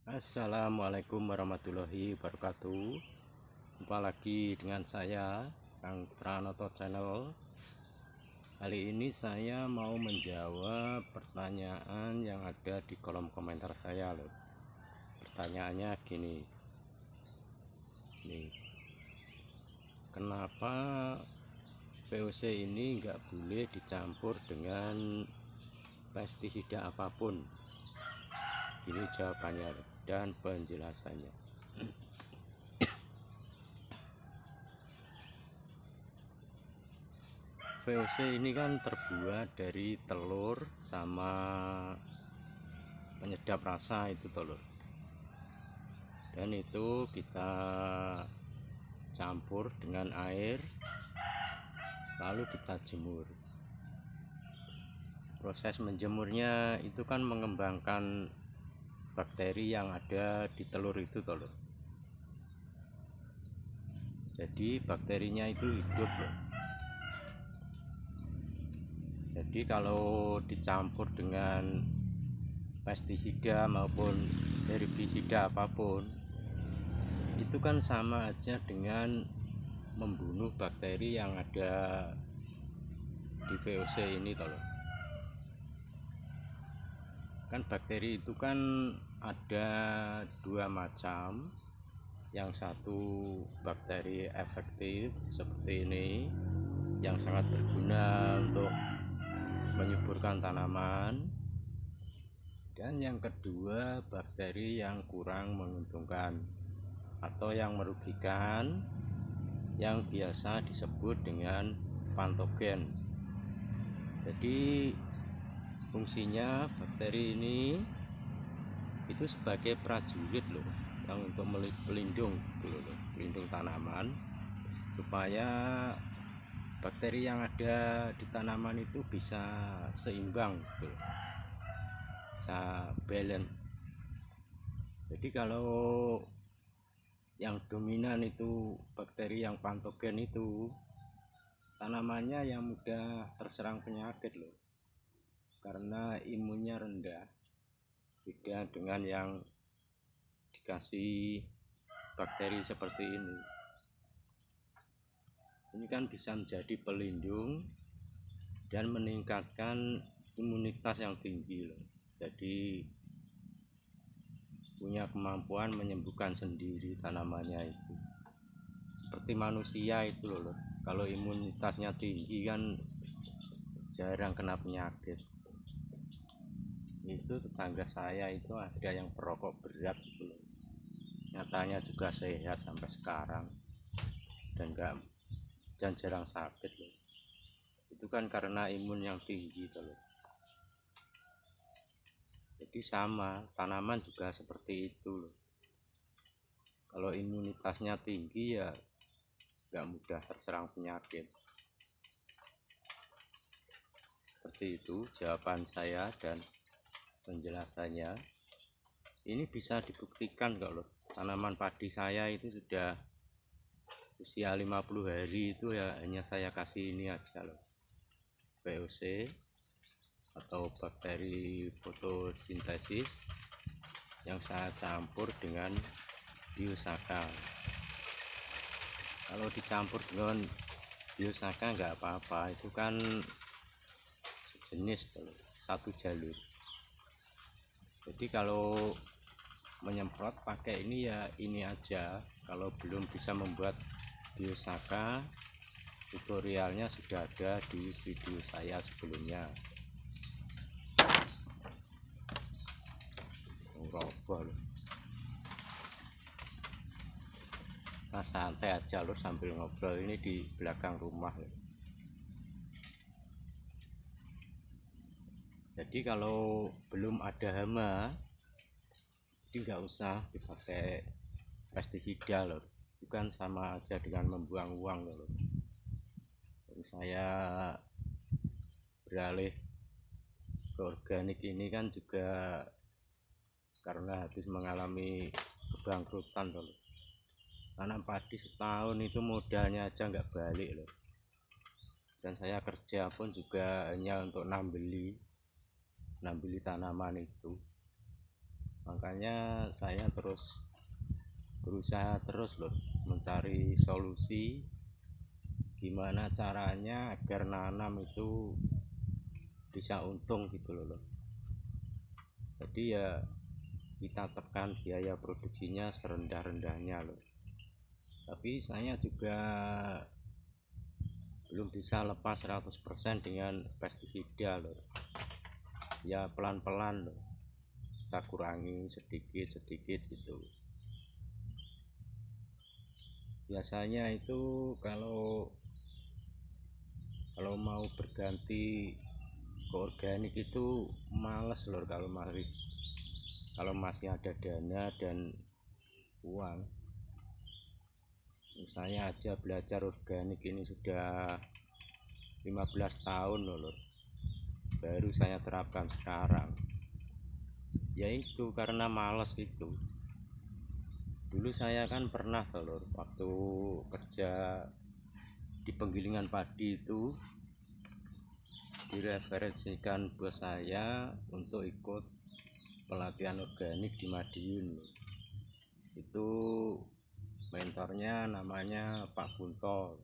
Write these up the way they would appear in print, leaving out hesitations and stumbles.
Assalamualaikum warahmatullahi wabarakatuh. Jumpa lagi dengan saya Kang Pranoto Channel. Kali ini saya mau menjawab pertanyaan yang ada di kolom komentar saya loh. Pertanyaannya gini. Nih, kenapa VOC ini nggak boleh dicampur dengan pestisida apapun? Ini jawabannya dan penjelasannya. VOC ini kan terbuat dari telur sama penyedap rasa itu telur, dan itu kita campur dengan air lalu kita jemur. Proses menjemurnya itu kan mengembangkan bakteri yang ada di telur itu telur. Jadi bakterinya itu hidup loh. Jadi kalau dicampur dengan pestisida maupun herbisida apapun, itu kan sama aja dengan membunuh bakteri yang ada di VOC ini tolong. Kan bakteri itu kan ada dua macam. Yang satu bakteri efektif seperti ini yang sangat berguna untuk menyuburkan tanaman, dan yang kedua bakteri yang kurang menguntungkan atau yang merugikan, yang biasa disebut dengan patogen. Jadi fungsinya bakteri ini itu sebagai prajurit loh, yang untuk pelindung tanaman, supaya bakteri yang ada di tanaman itu bisa seimbang gitu, bisa balance. Jadi kalau yang dominan itu bakteri yang patogen itu, tanamannya yang mudah terserang penyakit loh, karena imunnya rendah. Beda dengan yang dikasih bakteri seperti ini. Ini kan bisa menjadi pelindung dan meningkatkan imunitas yang tinggi loh. Jadi punya kemampuan menyembuhkan sendiri tanamannya itu. Seperti manusia itu loh. Kalau imunitasnya tinggi kan jarang kena penyakit. Itu tetangga saya itu ada yang perokok berat gitu loh. Nyatanya juga sehat sampai sekarang dan jarang sakit loh. Itu kan karena imun yang tinggi gitu loh. Jadi sama, tanaman juga seperti itu loh. Kalau imunitasnya tinggi ya gak mudah terserang penyakit. Seperti itu jawaban saya dan penjelasannya. Ini bisa dibuktikan kalau tanaman padi saya itu sudah usia 50 hari itu ya hanya saya kasih ini aja loh, VOC atau bakteri fotosintesis yang saya campur dengan biosaka. Kalau dicampur dengan biosaka nggak apa-apa, itu kan sejenis loh, satu jalur. Jadi kalau menyemprot pakai ini ya ini aja. Kalau belum bisa membuat biosaka, tutorialnya sudah ada di video saya sebelumnya. Roboh loh. Nah, santai aja loh sambil ngobrol, ini di belakang rumah loh. Jadi kalau belum ada hama, jadi nggak usah dipakai pestisida loh. Bukan sama aja dengan membuang uang loh. Jadi saya beralih ke organik ini kan juga karena habis mengalami kebangkrutan loh. Tanam padi setahun itu modalnya aja nggak balik loh. Dan saya kerja pun juga hanya untuk nambeli tanaman itu. Makanya saya terus berusaha terus loh mencari solusi gimana caranya agar nanam itu bisa untung gitu loh. Jadi ya kita tekan biaya produksinya serendah-rendahnya loh. Tapi saya juga belum bisa lepas 100% dengan pestisida loh. Ya pelan-pelan loh, kita kurangi sedikit-sedikit gitu. Biasanya itu kalau mau berganti ke organik itu males loh kalau masih ada dana dan uang. Saya aja belajar organik ini sudah 15 tahun loh, baru saya terapkan sekarang. Yaitu karena males itu. Dulu saya kan pernah loh, waktu kerja di penggilingan padi itu direferensikan bos saya untuk ikut pelatihan organik di Madiun. Itu mentornya namanya Pak Kunto.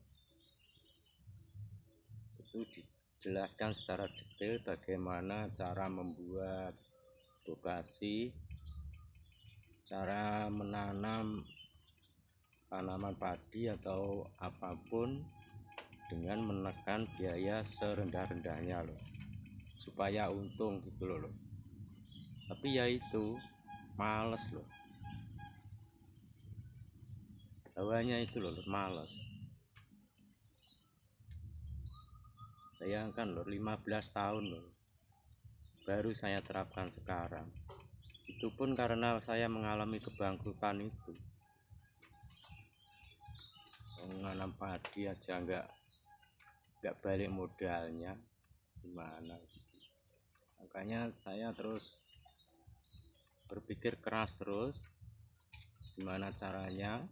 Itu dijelaskan secara detail bagaimana cara membuat bokasi, cara menanam tanaman padi atau apapun dengan menekan biaya serendah-rendahnya loh, supaya untung gitu loh. Tapi ya itu males loh, hawanya itu loh males. Bayangkan loh, 15 tahun loh baru saya terapkan sekarang. Itu pun karena saya mengalami kebangkrutan itu. Menanam padi aja nggak balik modalnya, gimana gitu. Makanya saya terus berpikir keras terus gimana caranya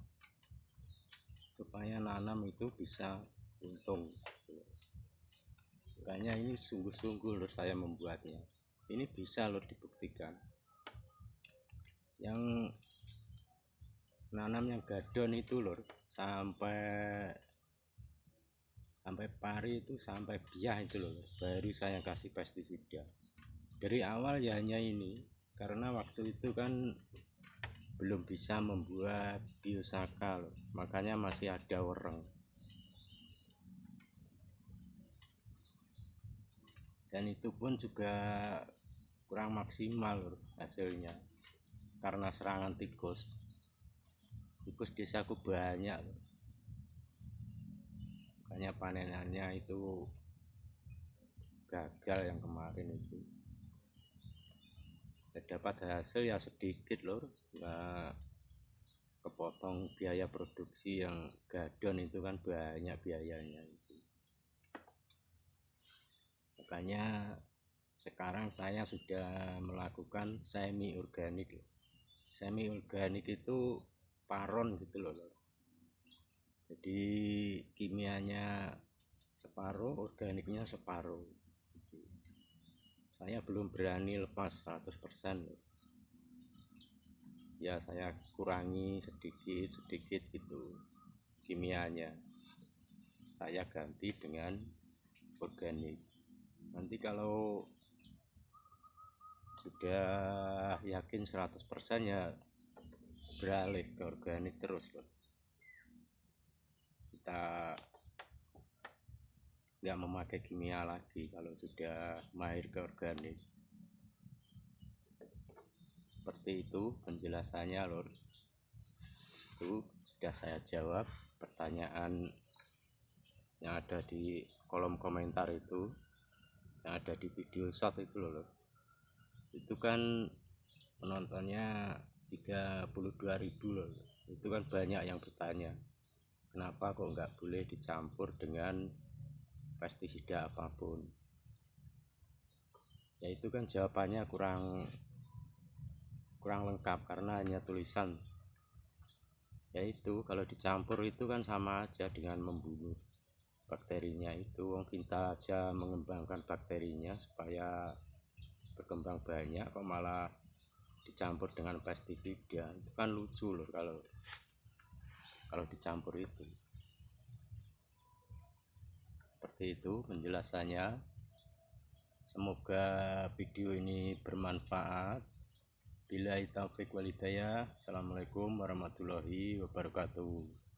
supaya nanam itu bisa untung. Makanya ini sungguh-sungguh loh saya membuatnya. Ini bisa loh dibuktikan. Yang nanam yang gadon itu loh sampai pari itu, sampai biah itu loh, baru saya kasih pestisida. Dari awal ya hanya ini, karena waktu itu kan belum bisa membuat biosaka loh, makanya masih ada wereng. Dan itu pun juga kurang maksimal loh hasilnya, karena serangan tikus desaku banyak loh. Makanya panenannya itu gagal yang kemarin itu. Ya, dapat hasil ya sedikit loh, nggak kepotong biaya produksi. Yang gadon itu kan banyak biayanya itu. Makanya sekarang saya sudah melakukan semi organik. Semi organik itu paron gitu loh. Jadi kimianya separuh, organiknya separuh. Saya belum berani lepas 100%. Ya saya kurangi sedikit gitu kimianya, saya ganti dengan organik. Nanti kalau sudah yakin 100% ya beralih ke organik terus loh. Kita nggak memakai kimia lagi kalau sudah mahir ke organik. Seperti itu penjelasannya lor. Itu sudah saya jawab pertanyaan yang ada di kolom komentar itu, yang ada di video shot itu loh. Itu kan penontonnya 32.000 loh. Itu kan banyak yang bertanya, kenapa kok nggak boleh dicampur dengan pestisida apapun. Ya itu kan jawabannya kurang lengkap karena hanya tulisan. Yaitu kalau dicampur itu kan sama aja dengan membunuh bakterinya itu. Kita aja mengembangkan bakterinya supaya berkembang banyak, kok malah dicampur dengan pestisida. Itu kan lucu loh kalau dicampur itu. Seperti itu penjelasannya. Semoga video ini bermanfaat. Billahi taufiq wal hidayah. Assalamualaikum warahmatullahi wabarakatuh.